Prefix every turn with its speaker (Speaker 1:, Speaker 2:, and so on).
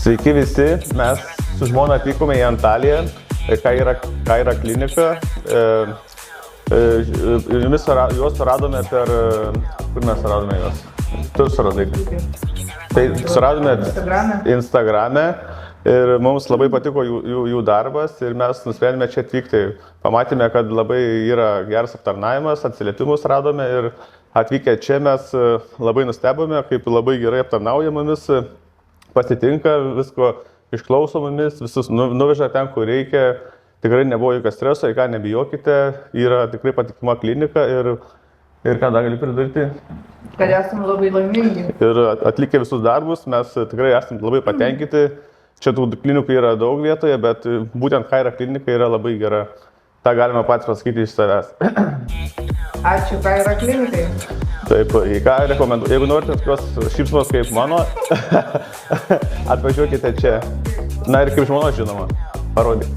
Speaker 1: Sveiki visi, mes su žmona atvykome į Antaliją, Kaira kliniką. Juos suradome per... Kur mes suradome juos? Tu suradai. Tai suradome Instagrame ir mums labai patiko jų darbas ir mes nusprendėme čia atvykti. Pamatėme, kad labai yra geras aptarnavimas, atsiliepimus radome ir atvykę čia mes labai nustebome, kaip labai gerai aptarnaujamomis, pasitinka, visko išklauso mumis, visus nuveža ten, kur reikia. Tikrai nebuvo jokio streso, į ką nebijokite, yra tikrai patikima klinika ir ką dar gali pridurti?
Speaker 2: Kad esame labai laimingi.
Speaker 1: Ir atlikę visus darbus, mes tikrai esame labai patenkinti. Čia tų klinikų yra daug vietoje, bet būtent Kaira klinika yra labai gera. Ta galima patys pasakyti iš savęs.
Speaker 2: Ačiū Kaira klinikai.
Speaker 1: Taip, į ką rekomenduoju. Jeigu norite tokios šypsenos kaip mano, atvažiuokite čia. Na ir kaip žmona, žinoma, parodyk.